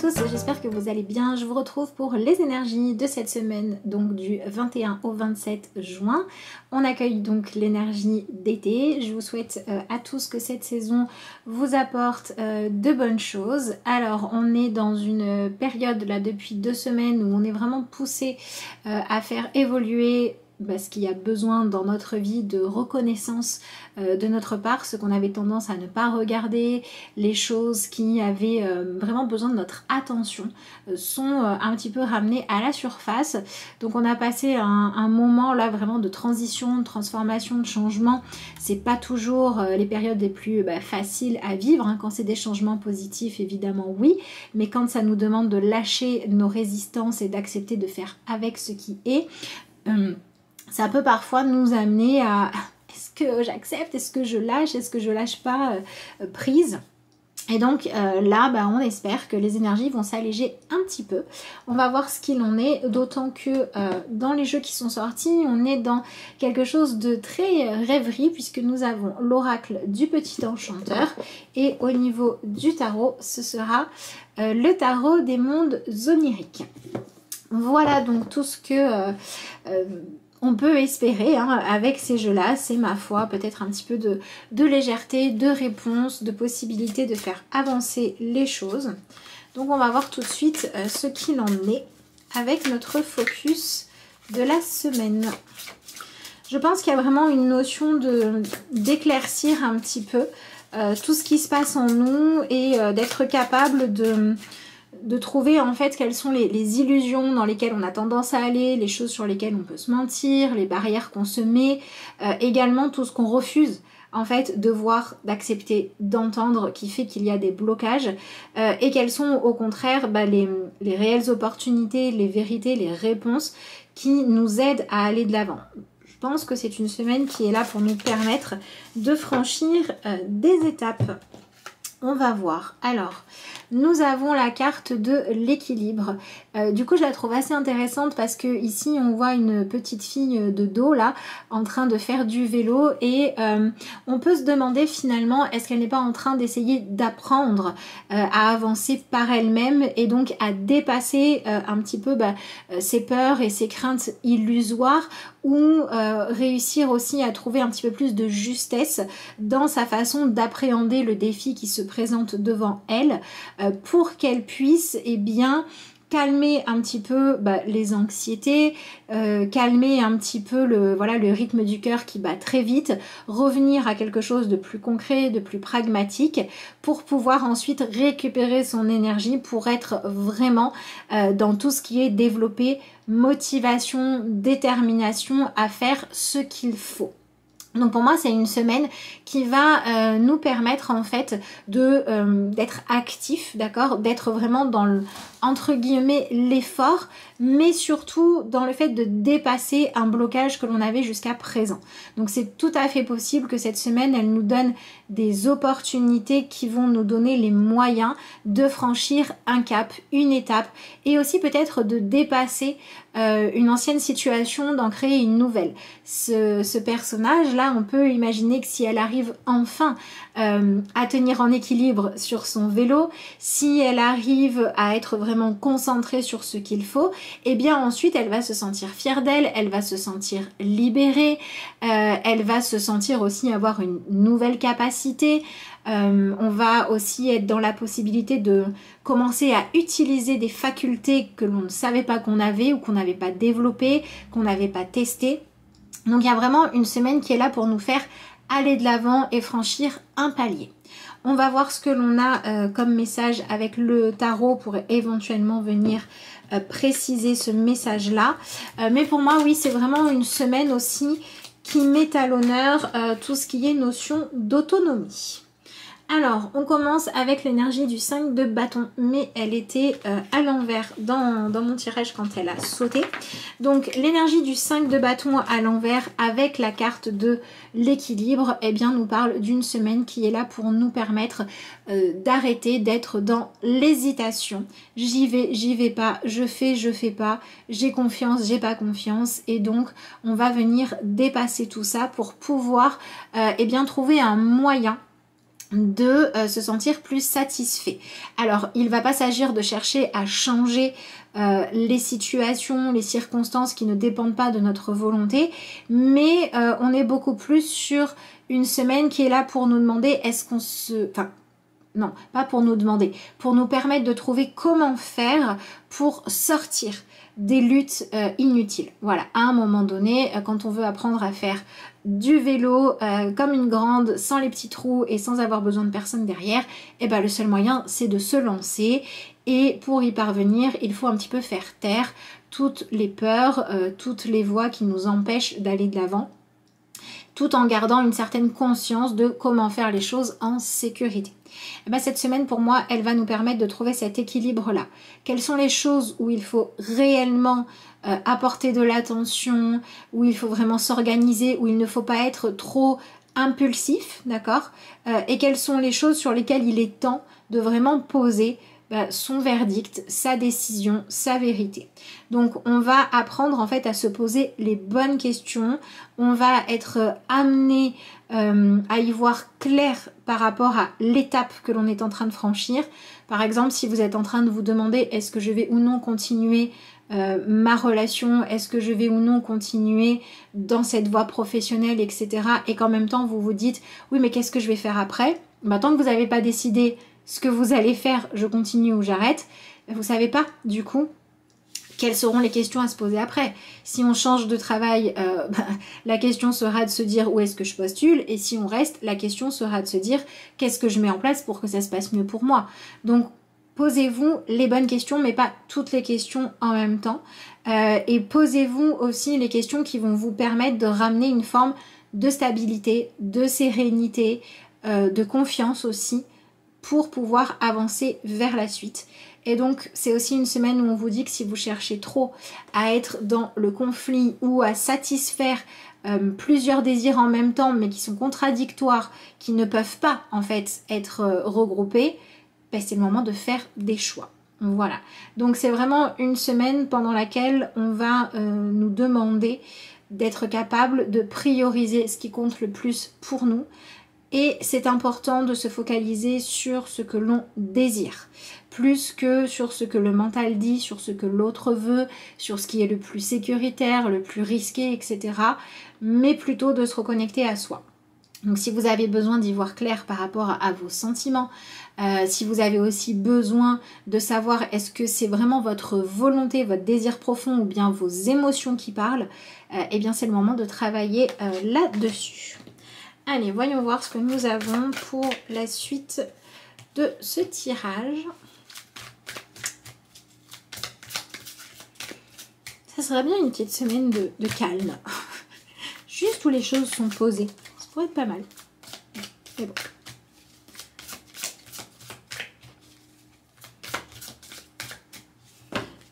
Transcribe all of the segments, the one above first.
tous, j'espère que vous allez bien. Je vous retrouve pour les énergies de cette semaine, donc du 21 au 27 juin. On accueille donc l'énergie d'été. Je vous souhaite à tous que cette saison vous apporte de bonnes choses. Alors, on est dans une période là depuis 2 semaines où on est vraiment poussé à faire évoluer parce qu'il y a besoin dans notre vie de reconnaissance de notre part, ce qu'on avait tendance à ne pas regarder, les choses qui avaient vraiment besoin de notre attention sont un petit peu ramenées à la surface. Donc on a passé un moment là vraiment de transition, de transformation, de changement. C'est pas toujours les périodes les plus faciles à vivre, hein. Quand c'est des changements positifs, évidemment oui, mais quand ça nous demande de lâcher nos résistances et d'accepter de faire avec ce qui est, ça peut parfois nous amener à est-ce que j'accepte, est-ce que je lâche pas prise. Et donc là, on espère que les énergies vont s'alléger un petit peu. On va voir ce qu'il en est, d'autant que dans les jeux qui sont sortis, on est dans quelque chose de très rêverie, puisque nous avons l'oracle du petit enchanteur. Et au niveau du tarot, ce sera le tarot des mondes oniriques. Voilà donc tout ce que on peut espérer avec ces jeux-là. C'est ma foi peut-être un petit peu de légèreté, de réponse, de possibilité de faire avancer les choses. Donc on va voir tout de suite ce qu'il en est avec notre focus de la semaine. Je pense qu'il y a vraiment une notion d'éclaircir un petit peu tout ce qui se passe en nous et d'être capable de trouver en fait quelles sont les illusions dans lesquelles on a tendance à aller, les choses sur lesquelles on peut se mentir, les barrières qu'on se met, également tout ce qu'on refuse en fait de voir, d'accepter, d'entendre, qui fait qu'il y a des blocages, et quelles sont au contraire les réelles opportunités, les vérités, les réponses qui nous aident à aller de l'avant. Je pense que c'est une semaine qui est là pour nous permettre de franchir des étapes. On va voir. Alors, nous avons la carte de l'équilibre. Du coup, je la trouve assez intéressante parce que ici, on voit une petite fille de dos là, en train de faire du vélo et on peut se demander finalement, est-ce qu'elle n'est pas en train d'essayer d'apprendre à avancer par elle-même et donc à dépasser un petit peu ses peurs et ses craintes illusoires, ou réussir aussi à trouver un petit peu plus de justesse dans sa façon d'appréhender le défi qui se présente devant elle, pour qu'elle puisse calmer un petit peu les anxiétés, calmer un petit peu le rythme du cœur qui bat très vite, revenir à quelque chose de plus concret, de plus pragmatique, pour pouvoir ensuite récupérer son énergie pour être vraiment dans tout ce qui est développé, motivation, détermination à faire ce qu'il faut. Donc pour moi c'est une semaine qui va nous permettre en fait d'être actif, d'accord, d'être vraiment dans entre guillemets l'effort, mais surtout dans le fait de dépasser un blocage que l'on avait jusqu'à présent. Donc c'est tout à fait possible que cette semaine elle nous donne des opportunités qui vont nous donner les moyens de franchir un cap, une étape, et aussi peut-être de dépasser une ancienne situation, d'en créer une nouvelle. Ce personnage là, on peut imaginer que si elle arrive enfin à tenir en équilibre sur son vélo, si elle arrive à être vraiment concentrée sur ce qu'il faut, et bien ensuite elle va se sentir fière d'elle, elle va se sentir libérée, elle va se sentir aussi avoir une nouvelle capacité. On va aussi être dans la possibilité de commencer à utiliser des facultés que l'on ne savait pas qu'on avait, ou qu'on n'avait pas développées, qu'on n'avait pas testées. Donc il y a vraiment une semaine qui est là pour nous faire aller de l'avant et franchir un palier. On va voir ce que l'on a comme message avec le tarot pour éventuellement venir préciser ce message-là. Mais pour moi, oui, c'est vraiment une semaine aussi qui met à l'honneur tout ce qui est notion d'autonomie. Alors, on commence avec l'énergie du 5 de bâton, mais elle était à l'envers dans mon tirage quand elle a sauté. Donc, l'énergie du 5 de bâton à l'envers avec la carte de l'équilibre, nous parle d'une semaine qui est là pour nous permettre d'arrêter d'être dans l'hésitation. J'y vais pas, je fais pas, j'ai confiance, j'ai pas confiance, et donc on va venir dépasser tout ça pour pouvoir trouver un moyen de se sentir plus satisfait. Alors, il ne va pas s'agir de chercher à changer les situations, les circonstances qui ne dépendent pas de notre volonté, mais on est beaucoup plus sur une semaine qui est là pour nous demander est-ce qu'on se... Enfin, non, pas pour nous demander, pour nous permettre de trouver comment faire pour sortir des luttes inutiles. Voilà, à un moment donné, quand on veut apprendre à faire du vélo comme une grande, sans les petits trous et sans avoir besoin de personne derrière, et ben le seul moyen c'est de se lancer, et pour y parvenir, il faut un petit peu faire taire toutes les peurs, toutes les voix qui nous empêchent d'aller de l'avant, tout en gardant une certaine conscience de comment faire les choses en sécurité. Et bien cette semaine pour moi elle va nous permettre de trouver cet équilibre là. Quelles sont les choses où il faut réellement apporter de l'attention, où il faut vraiment s'organiser, où il ne faut pas être trop impulsif, d'accord, et quelles sont les choses sur lesquelles il est temps de vraiment poser son verdict, sa décision, sa vérité. Donc on va apprendre en fait à se poser les bonnes questions, on va être amené à y voir clair par rapport à l'étape que l'on est en train de franchir. Par exemple, si vous êtes en train de vous demander est-ce que je vais ou non continuer ma relation, est-ce que je vais ou non continuer dans cette voie professionnelle, etc. Et qu'en même temps vous vous dites oui mais qu'est-ce que je vais faire après? Tant que vous n'avez pas décidé ce que vous allez faire, je continue ou j'arrête, vous savez pas du coup quelles seront les questions à se poser après. Si on change de travail, la question sera de se dire où est-ce que je postule, et si on reste, la question sera de se dire qu'est-ce que je mets en place pour que ça se passe mieux pour moi. Donc posez-vous les bonnes questions, mais pas toutes les questions en même temps, et posez-vous aussi les questions qui vont vous permettre de ramener une forme de stabilité, de sérénité, de confiance aussi, pour pouvoir avancer vers la suite. Et donc c'est aussi une semaine où on vous dit que si vous cherchez trop à être dans le conflit ou à satisfaire plusieurs désirs en même temps mais qui sont contradictoires, qui ne peuvent pas en fait être regroupés, c'est le moment de faire des choix. Voilà, donc c'est vraiment une semaine pendant laquelle on va nous demander d'être capable de prioriser ce qui compte le plus pour nous. Et c'est important de se focaliser sur ce que l'on désire, plus que sur ce que le mental dit, sur ce que l'autre veut, sur ce qui est le plus sécuritaire, le plus risqué, etc. Mais plutôt de se reconnecter à soi. Donc si vous avez besoin d'y voir clair par rapport à vos sentiments, si vous avez aussi besoin de savoir est-ce que c'est vraiment votre volonté, votre désir profond ou bien vos émotions qui parlent, eh bien c'est le moment de travailler là-dessus. Allez, voyons voir ce que nous avons pour la suite de ce tirage. Ça serait bien une petite semaine de calme. Juste où les choses sont posées. Ça pourrait être pas mal. Mais bon.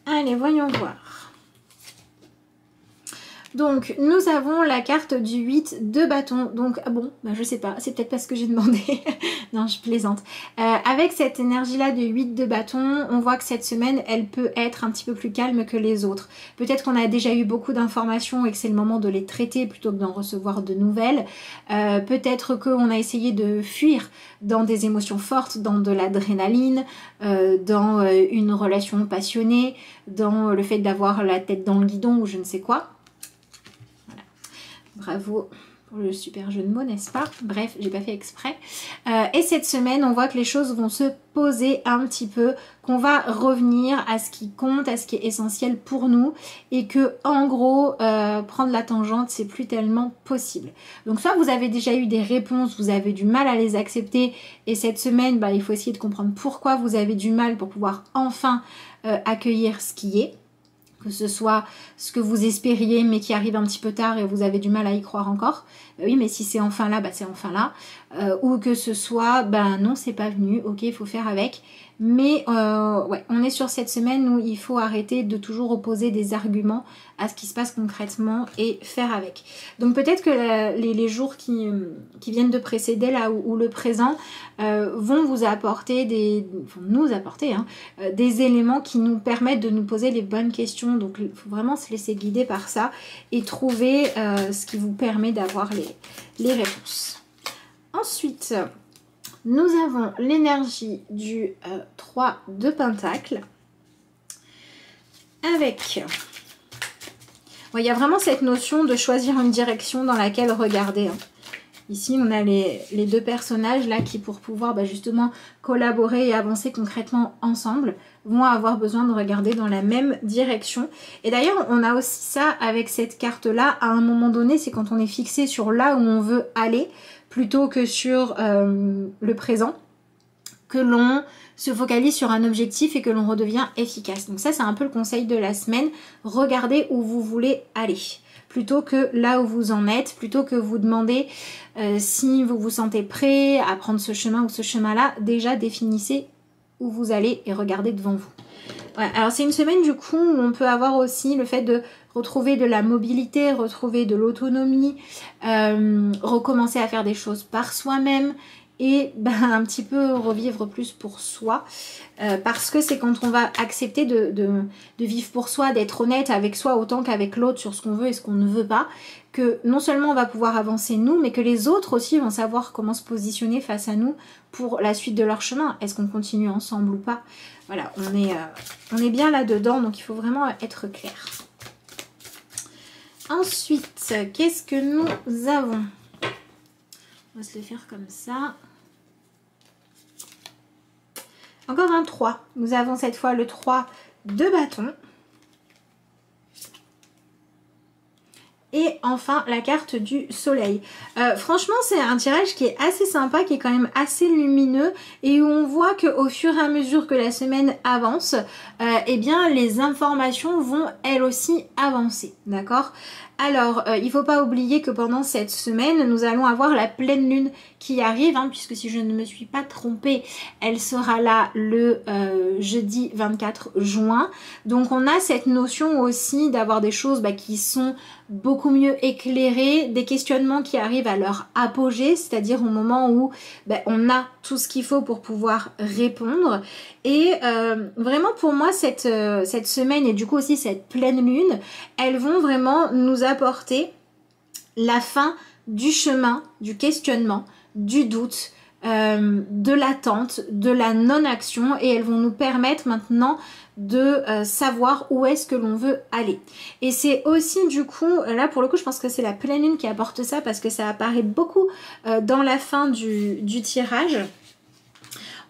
Allez, voyons voir. Donc nous avons la carte du 8 de bâton, donc je sais pas, c'est peut-être parce que j'ai demandé, non je plaisante. Avec cette énergie là de 8 de bâton, on voit que cette semaine elle peut être un petit peu plus calme que les autres. Peut-être qu'on a déjà eu beaucoup d'informations et que c'est le moment de les traiter plutôt que d'en recevoir de nouvelles. Peut-être qu'on a essayé de fuir dans des émotions fortes, dans de l'adrénaline, dans une relation passionnée, dans le fait d'avoir la tête dans le guidon ou je ne sais quoi. Bravo pour le super jeu de mots, n'est-ce pas? Bref, j'ai pas fait exprès. Et cette semaine, on voit que les choses vont se poser un petit peu, qu'on va revenir à ce qui compte, à ce qui est essentiel pour nous, et que en gros, prendre la tangente, c'est plus tellement possible. Donc soit vous avez déjà eu des réponses, vous avez du mal à les accepter, et cette semaine, il faut essayer de comprendre pourquoi vous avez du mal pour pouvoir enfin accueillir ce qui est. Que ce soit ce que vous espériez mais qui arrive un petit peu tard et vous avez du mal à y croire encore. Oui, mais si c'est enfin là, c'est enfin là. Ou que ce soit, non, c'est pas venu, ok, il faut faire avec. Mais ouais, on est sur cette semaine où il faut arrêter de toujours opposer des arguments à ce qui se passe concrètement et faire avec. Donc peut-être que les jours qui viennent de précéder là ou le présent vont vous apporter nous apporter des éléments qui nous permettent de nous poser les bonnes questions. Donc il faut vraiment se laisser guider par ça et trouver ce qui vous permet d'avoir les réponses. Ensuite, Nous avons l'énergie du 3 de Pentacle avec... Il y a vraiment cette notion de choisir une direction dans laquelle regarder. Ici, on a les deux personnages là qui, pour pouvoir justement collaborer et avancer concrètement ensemble, vont avoir besoin de regarder dans la même direction. Et d'ailleurs, on a aussi ça avec cette carte-là. À un moment donné, c'est quand on est fixé sur là où on veut aller, plutôt que sur le présent, que l'on se focalise sur un objectif et que l'on redevient efficace. Donc ça, c'est un peu le conseil de la semaine. Regardez où vous voulez aller, plutôt que là où vous en êtes, plutôt que vous demandez si vous vous sentez prêt à prendre ce chemin ou ce chemin-là. Déjà, définissez où vous allez et regardez devant vous. Voilà. Alors c'est une semaine du coup où on peut avoir aussi le fait de retrouver de la mobilité, retrouver de l'autonomie, recommencer à faire des choses par soi-même, et un petit peu revivre plus pour soi, parce que c'est quand on va accepter de vivre pour soi, d'être honnête avec soi autant qu'avec l'autre sur ce qu'on veut et ce qu'on ne veut pas, que non seulement on va pouvoir avancer nous, mais que les autres aussi vont savoir comment se positionner face à nous pour la suite de leur chemin. Est-ce qu'on continue ensemble ou pas? Voilà, on est bien là-dedans, donc il faut vraiment être clair. Ensuite, qu'est-ce que nous avons? On va se le faire comme ça. Encore un 3. Nous avons cette fois le 3 de bâton. Et enfin la carte du soleil. Franchement, c'est un tirage qui est assez sympa, qui est quand même assez lumineux et où on voit qu'au fur et à mesure que la semaine avance, eh bien les informations vont elles aussi avancer. D'accord? Alors, il ne faut pas oublier que pendant cette semaine, nous allons avoir la pleine lune qui arrive, puisque si je ne me suis pas trompée, elle sera là le jeudi 24 juin. Donc, on a cette notion aussi d'avoir des choses qui sont beaucoup mieux éclairées, des questionnements qui arrivent à leur apogée, c'est-à-dire au moment où on a tout ce qu'il faut pour pouvoir répondre. Et vraiment pour moi, cette semaine et du coup aussi cette pleine lune, elles vont vraiment nous apporter la fin du chemin, du questionnement, du doute, de l'attente, de la non-action, et elles vont nous permettre maintenant de savoir où est-ce que l'on veut aller. Et c'est aussi du coup, là pour le coup je pense que c'est la pleine lune qui apporte ça, parce que ça apparaît beaucoup dans la fin du tirage.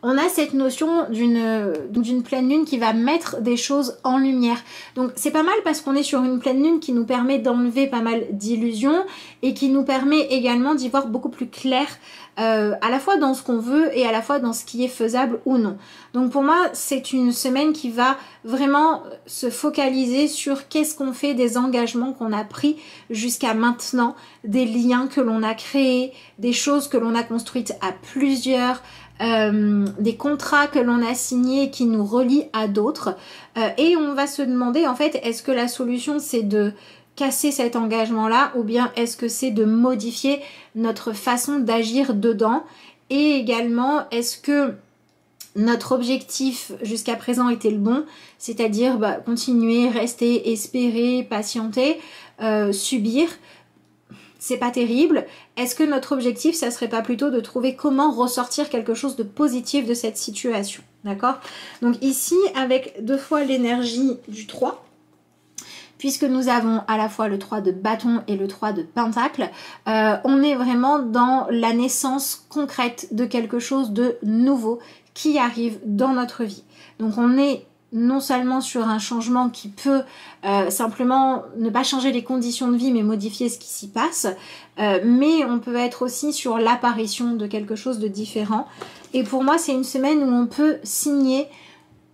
On a cette notion d'une pleine lune qui va mettre des choses en lumière. Donc c'est pas mal parce qu'on est sur une pleine lune qui nous permet d'enlever pas mal d'illusions et qui nous permet également d'y voir beaucoup plus clair, à la fois dans ce qu'on veut et à la fois dans ce qui est faisable ou non. Donc pour moi, c'est une semaine qui va vraiment se focaliser sur qu'est-ce qu'on fait des engagements qu'on a pris jusqu'à maintenant, des liens que l'on a créés, des choses que l'on a construites à plusieurs, des contrats que l'on a signés qui nous relient à d'autres, et on va se demander en fait, est-ce que la solution c'est de casser cet engagement là, ou bien est-ce que c'est de modifier notre façon d'agir dedans, et également est-ce que notre objectif jusqu'à présent était le bon, c'est-à-dire continuer, rester, espérer, patienter, subir. C'est pas terrible. Est-ce que notre objectif, ça serait pas plutôt de trouver comment ressortir quelque chose de positif de cette situation? D'accord? Donc ici, avec deux fois l'énergie du 3, puisque nous avons à la fois le 3 de bâton et le 3 de pentacle, on est vraiment dans la naissance concrète de quelque chose de nouveau qui arrive dans notre vie. Donc on est non seulement sur un changement qui peut simplement ne pas changer les conditions de vie mais modifier ce qui s'y passe, mais on peut être aussi sur l'apparition de quelque chose de différent. Et pour moi c'est une semaine où on peut signer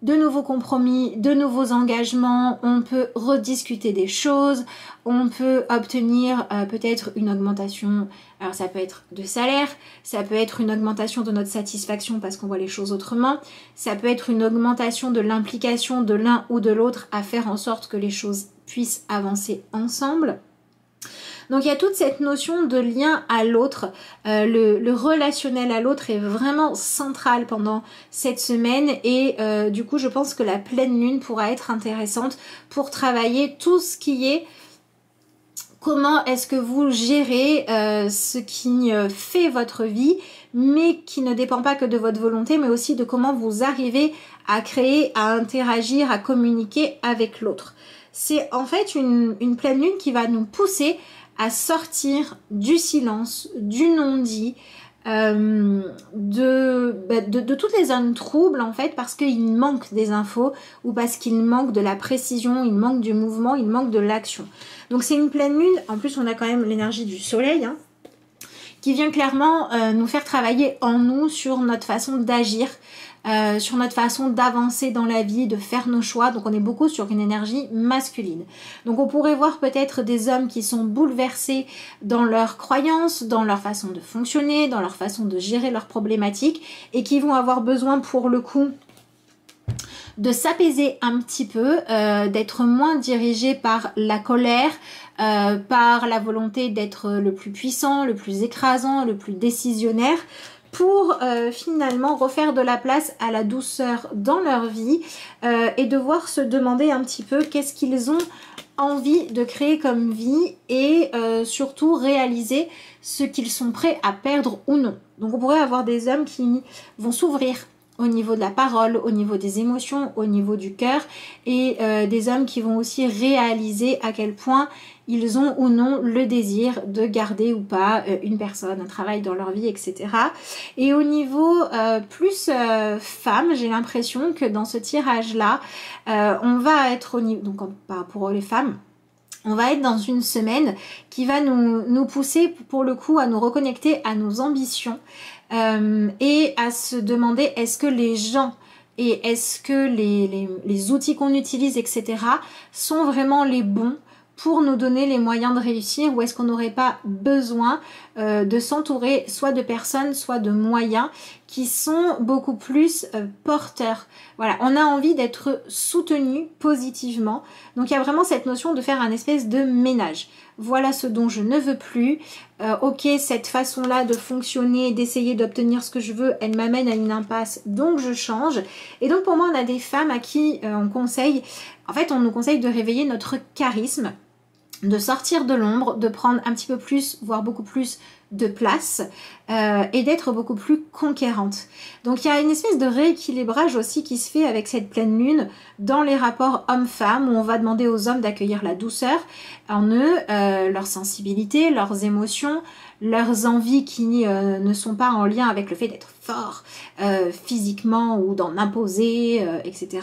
de nouveaux compromis, de nouveaux engagements, on peut rediscuter des choses, on peut obtenir peut-être une augmentation, alors ça peut être de salaire, ça peut être une augmentation de notre satisfaction parce qu'on voit les choses autrement, ça peut être une augmentation de l'implication de l'un ou de l'autre à faire en sorte que les choses puissent avancer ensemble. Donc il y a toute cette notion de lien à l'autre, le relationnel à l'autre est vraiment central pendant cette semaine, et du coup je pense que la pleine lune pourra être intéressante pour travailler tout ce qui est Comment est-ce que vous gérez ce qui fait votre vie, mais qui ne dépend pas que de votre volonté, mais aussi de comment vous arrivez à créer, à interagir, à communiquer avec l'autre. C'est en fait une pleine lune qui va nous pousser à sortir du silence, du non-dit, de toutes les zones troubles en fait, parce qu'il manque des infos ou parce qu'il manque de la précision, il manque du mouvement, il manque de l'action. Donc c'est une pleine lune, en plus on a quand même l'énergie du soleil, hein, qui vient clairement nous faire travailler en nous sur notre façon d'agir, sur notre façon d'avancer dans la vie, de faire nos choix. Donc on est beaucoup sur une énergie masculine. Donc on pourrait voir peut-être des hommes qui sont bouleversés dans leurs croyances, dans leur façon de fonctionner, dans leur façon de gérer leurs problématiques et qui vont avoir besoin pour le coup de s'apaiser un petit peu, d'être moins dirigés par la colère, par la volonté d'être le plus puissant, le plus écrasant, le plus décisionnaire, pour finalement refaire de la place à la douceur dans leur vie et devoir se demander un petit peu qu'est-ce qu'ils ont envie de créer comme vie et surtout réaliser ce qu'ils sont prêts à perdre ou non. Donc on pourrait avoir des hommes qui vont s'ouvrir au niveau de la parole, au niveau des émotions, au niveau du cœur et des hommes qui vont aussi réaliser à quel point ils ont ou non le désir de garder ou pas une personne, un travail dans leur vie, etc. Et au niveau plus femme, j'ai l'impression que dans ce tirage-là, on va être au niveau, donc pour les femmes, on va être dans une semaine qui va nous pousser pour le coup à nous reconnecter à nos ambitions et à se demander est-ce que les gens et est-ce que les outils qu'on utilise, etc. sont vraiment les bons pour nous donner les moyens de réussir, ou est-ce qu'on n'aurait pas besoin de s'entourer soit de personnes, soit de moyens qui sont beaucoup plus porteurs. Voilà, on a envie d'être soutenu positivement. Donc il y a vraiment cette notion de faire un espèce de ménage. Voilà ce dont je ne veux plus. Ok, cette façon-là de fonctionner, d'essayer d'obtenir ce que je veux, elle m'amène à une impasse, donc je change. Et donc pour moi, on a des femmes à qui on conseille, en fait, on nous conseille de réveiller notre charisme, de sortir de l'ombre, de prendre un petit peu plus, voire beaucoup plus de place et d'être beaucoup plus conquérante. Donc il y a une espèce de rééquilibrage aussi qui se fait avec cette pleine lune dans les rapports hommes-femmes, où on va demander aux hommes d'accueillir la douceur en eux, leur sensibilité, leurs émotions, leurs envies qui ne sont pas en lien avec le fait d'être fort physiquement ou d'en imposer, etc.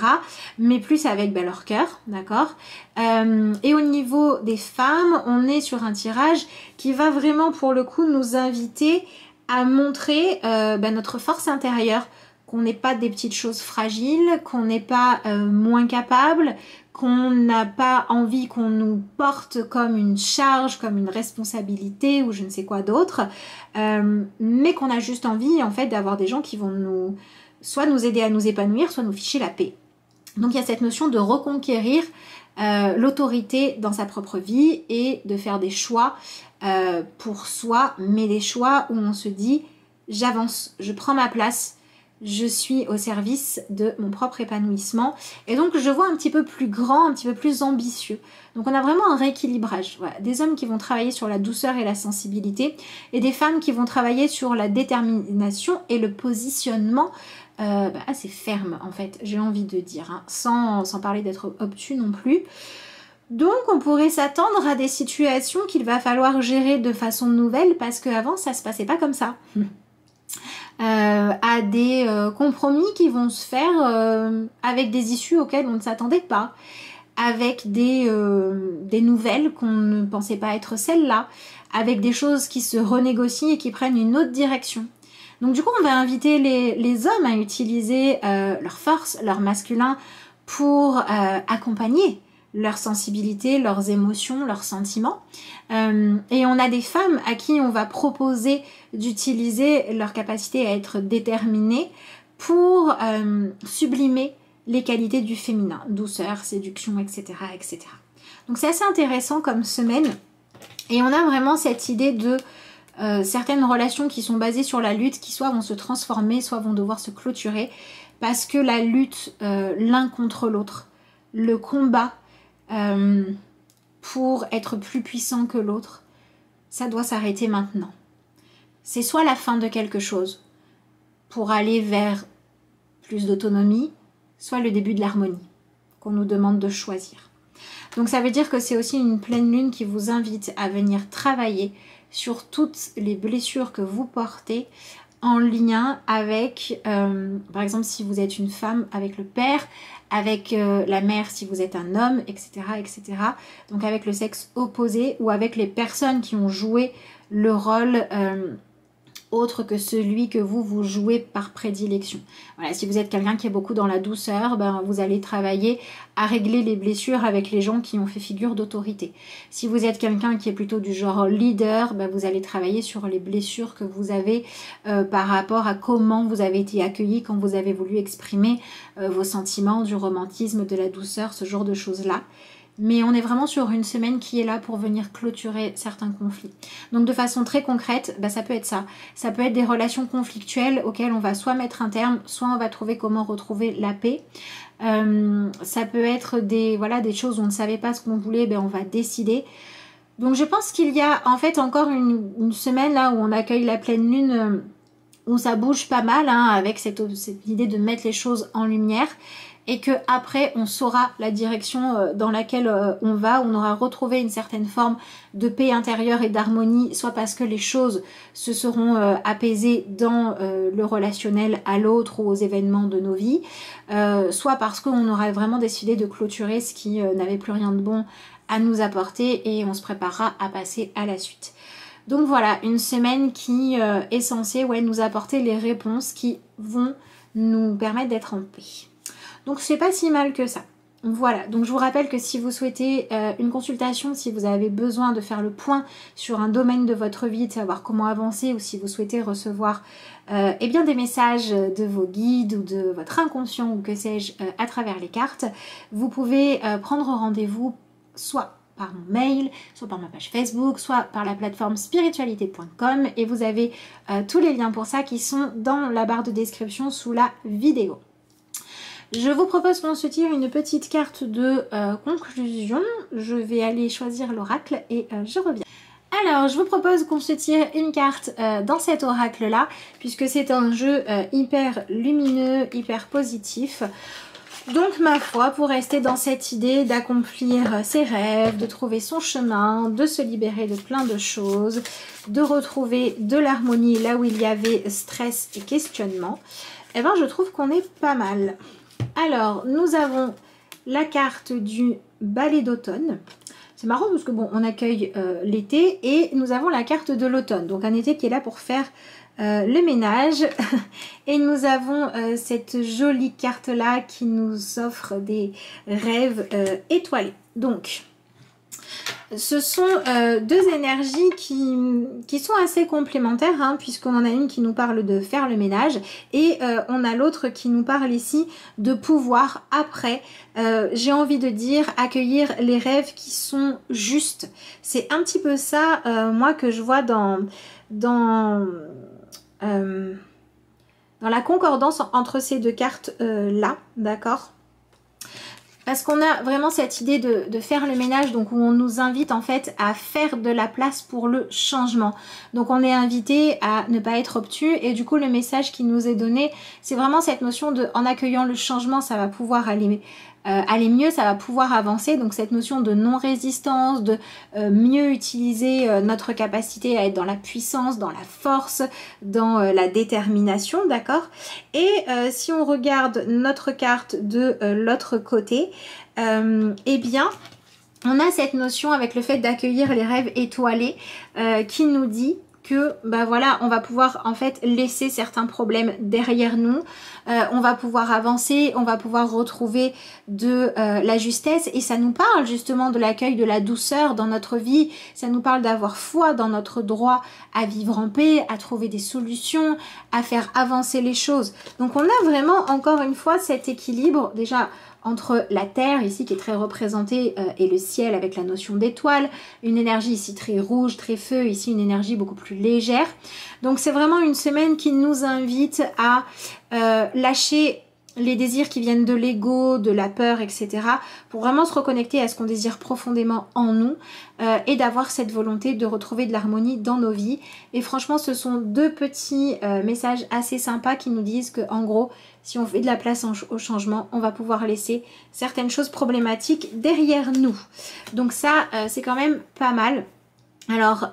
Mais plus avec leur cœur, d'accord. Et au niveau des femmes, on est sur un tirage qui va vraiment pour le coup nous inviter à montrer notre force intérieure, qu'on n'est pas des petites choses fragiles, qu'on n'est pas moins capable, qu'on n'a pas envie qu'on nous porte comme une charge, comme une responsabilité ou je ne sais quoi d'autre, mais qu'on a juste envie en fait d'avoir des gens qui vont soit nous aider à nous épanouir, soit nous ficher la paix. Donc il y a cette notion de reconquérir l'autorité dans sa propre vie et de faire des choix pour soi, mais des choix où on se dit j'avance, je prends ma place, je suis au service de mon propre épanouissement et donc je vois un petit peu plus grand, un petit peu plus ambitieux. Donc on a vraiment un rééquilibrage. Voilà. Des hommes qui vont travailler sur la douceur et la sensibilité et des femmes qui vont travailler sur la détermination et le positionnement assez ferme en fait, j'ai envie de dire, hein, sans parler d'être obtus non plus. Donc on pourrait s'attendre à des situations qu'il va falloir gérer de façon nouvelle parce qu'avant ça se passait pas comme ça. À des compromis qui vont se faire avec des issues auxquelles on ne s'attendait pas, avec des nouvelles qu'on ne pensait pas être celles-là, avec des choses qui se renégocient et qui prennent une autre direction. Donc du coup on va inviter les hommes à utiliser leur force, leur masculin pour accompagner leur sensibilité, leurs émotions, leurs sentiments. Et on a des femmes à qui on va proposer d'utiliser leur capacité à être déterminées pour sublimer les qualités du féminin, douceur, séduction, etc., etc. Donc c'est assez intéressant comme semaine. Et on a vraiment cette idée de certaines relations qui sont basées sur la lutte, qui soit vont se transformer, soit vont devoir se clôturer, parce que la lutte l'un contre l'autre, le combat pour être plus puissant que l'autre, ça doit s'arrêter maintenant. C'est soit la fin de quelque chose pour aller vers plus d'autonomie, soit le début de l'harmonie qu'on nous demande de choisir. Donc ça veut dire que c'est aussi une pleine lune qui vous invite à venir travailler sur toutes les blessures que vous portez en lien avec, par exemple si vous êtes une femme, avec le père, avec la mère si vous êtes un homme, etc., etc. Donc avec le sexe opposé ou avec les personnes qui ont joué le rôle autre que celui que vous jouez par prédilection. Voilà, si vous êtes quelqu'un qui est beaucoup dans la douceur, ben, vous allez travailler à régler les blessures avec les gens qui ont fait figure d'autorité. Si vous êtes quelqu'un qui est plutôt du genre leader, ben, vous allez travailler sur les blessures que vous avez par rapport à comment vous avez été accueilli quand vous avez voulu exprimer vos sentiments, du romantisme, de la douceur, ce genre de choses-là. Mais on est vraiment sur une semaine qui est là pour venir clôturer certains conflits. Donc de façon très concrète, bah ça peut être ça. Ça peut être des relations conflictuelles auxquelles on va soit mettre un terme, soit on va trouver comment retrouver la paix. Ça peut être des choses où on ne savait pas ce qu'on voulait, ben on va décider. Donc je pense qu'il y a en fait encore une semaine là où on accueille la pleine lune, où ça bouge pas mal, hein, avec cette idée de mettre les choses en lumière. Et que après on saura la direction dans laquelle on va, on aura retrouvé une certaine forme de paix intérieure et d'harmonie, soit parce que les choses se seront apaisées dans le relationnel à l'autre ou aux événements de nos vies, soit parce qu'on aura vraiment décidé de clôturer ce qui n'avait plus rien de bon à nous apporter et on se préparera à passer à la suite. Donc voilà, une semaine qui est censée nous apporter les réponses qui vont nous permettre d'être en paix. Donc c'est pas si mal que ça. Voilà, donc je vous rappelle que si vous souhaitez une consultation, si vous avez besoin de faire le point sur un domaine de votre vie, de savoir comment avancer, ou si vous souhaitez recevoir des messages de vos guides ou de votre inconscient ou que sais-je à travers les cartes, vous pouvez prendre rendez-vous soit par mon mail, soit par ma page Facebook, soit par la plateforme spiritualité.com et vous avez tous les liens pour ça qui sont dans la barre de description sous la vidéo. Je vous propose qu'on se tire une petite carte de conclusion. Je vais aller choisir l'oracle et je reviens. Alors, je vous propose qu'on se tire une carte dans cet oracle-là, puisque c'est un jeu hyper lumineux, hyper positif. Donc, ma foi, pour rester dans cette idée d'accomplir ses rêves, de trouver son chemin, de se libérer de plein de choses, de retrouver de l'harmonie là où il y avait stress et questionnement, eh ben, je trouve qu'on est pas mal. Alors, nous avons la carte du balai d'automne. C'est marrant parce que bon, on accueille l'été et nous avons la carte de l'automne. Donc un été qui est là pour faire le ménage. Et nous avons cette jolie carte-là qui nous offre des rêves étoilés. Donc, ce sont deux énergies qui sont assez complémentaires, hein, puisqu'on en a une qui nous parle de faire le ménage et on a l'autre qui nous parle ici de pouvoir après, j'ai envie de dire, accueillir les rêves qui sont justes. C'est un petit peu ça, moi, que je vois dans la concordance entre ces deux cartes-là, d'accord ? Parce qu'on a vraiment cette idée de faire le ménage, donc où on nous invite en fait à faire de la place pour le changement. Donc on est invité à ne pas être obtus et du coup le message qui nous est donné, c'est vraiment cette notion de en accueillant le changement, ça va pouvoir aller mieux, ça va pouvoir avancer. Donc cette notion de non-résistance, de mieux utiliser notre capacité à être dans la puissance, dans la force, dans la détermination, d'accord. Et si on regarde notre carte de l'autre côté, eh bien on a cette notion avec le fait d'accueillir les rêves étoilés qui nous dit que bah voilà, on va pouvoir en fait laisser certains problèmes derrière nous, on va pouvoir avancer, on va pouvoir retrouver de la justesse et ça nous parle justement de l'accueil de la douceur dans notre vie, ça nous parle d'avoir foi dans notre droit à vivre en paix, à trouver des solutions, à faire avancer les choses. Donc on a vraiment encore une fois cet équilibre déjà entre la terre ici qui est très représentée et le ciel avec la notion d'étoile, une énergie ici très rouge, très feu, ici une énergie beaucoup plus légère. Donc c'est vraiment une semaine qui nous invite à lâcher les désirs qui viennent de l'ego, de la peur, etc. pour vraiment se reconnecter à ce qu'on désire profondément en nous et d'avoir cette volonté de retrouver de l'harmonie dans nos vies. Et franchement, ce sont deux petits messages assez sympas qui nous disent que, en gros, si on fait de la place au changement, on va pouvoir laisser certaines choses problématiques derrière nous. Donc ça, c'est quand même pas mal. Alors,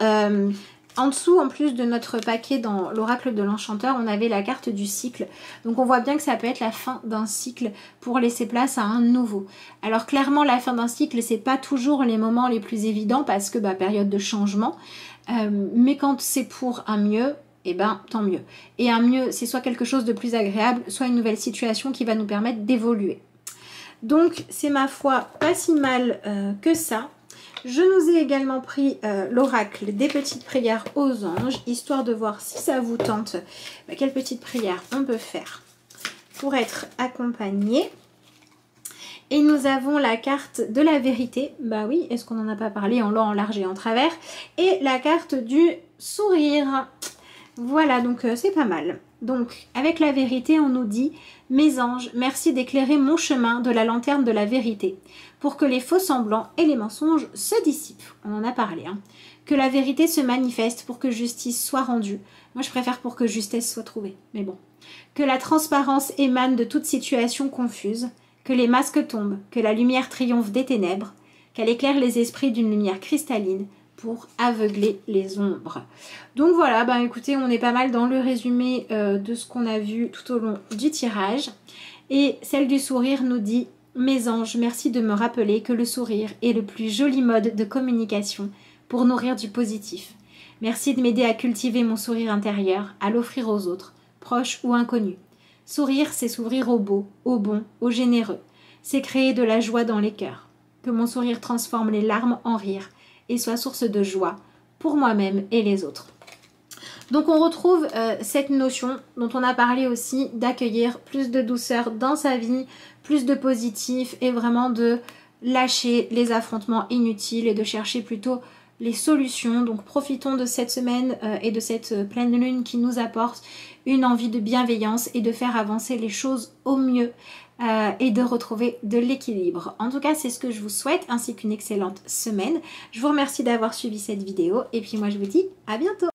en dessous, en plus de notre paquet dans l'oracle de l'enchanteur, on avait la carte du cycle. Donc on voit bien que ça peut être la fin d'un cycle pour laisser place à un nouveau. Alors clairement, la fin d'un cycle, c'est pas toujours les moments les plus évidents parce que période de changement. Mais quand c'est pour un mieux, eh ben tant mieux. Et un mieux, c'est soit quelque chose de plus agréable, soit une nouvelle situation qui va nous permettre d'évoluer. Donc c'est ma foi pas si mal que ça. Je nous ai également pris l'oracle des petites prières aux anges, histoire de voir si ça vous tente, quelle petite prière on peut faire pour être accompagné. Et nous avons la carte de la vérité, bah oui, est-ce qu'on n'en a pas parlé en long, en large et en travers, et la carte du sourire. Voilà, donc c'est pas mal. Donc, avec la vérité, on nous dit « Mes anges, merci d'éclairer mon chemin de la lanterne de la vérité, pour que les faux semblants et les mensonges se dissipent. » On en a parlé, hein. Que la vérité se manifeste pour que justice soit rendue. Moi, je préfère pour que justesse soit trouvée, mais bon. Que la transparence émane de toute situation confuse, que les masques tombent, que la lumière triomphe des ténèbres, qu'elle éclaire les esprits d'une lumière cristalline, pour aveugler les ombres. Donc voilà, écoutez, on est pas mal dans le résumé de ce qu'on a vu tout au long du tirage. Et celle du sourire nous dit « Mes anges, merci de me rappeler que le sourire est le plus joli mode de communication pour nourrir du positif. Merci de m'aider à cultiver mon sourire intérieur, à l'offrir aux autres, proches ou inconnus. Sourire, c'est s'ouvrir au beau, au bon, au généreux. C'est créer de la joie dans les cœurs. Que mon sourire transforme les larmes en rire et soit source de joie pour moi-même et les autres. » Donc on retrouve cette notion dont on a parlé aussi d'accueillir plus de douceur dans sa vie, plus de positif et vraiment de lâcher les affrontements inutiles et de chercher plutôt les solutions. Donc profitons de cette semaine et de cette pleine lune qui nous apporte une envie de bienveillance et de faire avancer les choses au mieux. Et de retrouver de l'équilibre. En tout cas, c'est ce que je vous souhaite, ainsi qu'une excellente semaine. Je vous remercie d'avoir suivi cette vidéo et puis moi je vous dis à bientôt.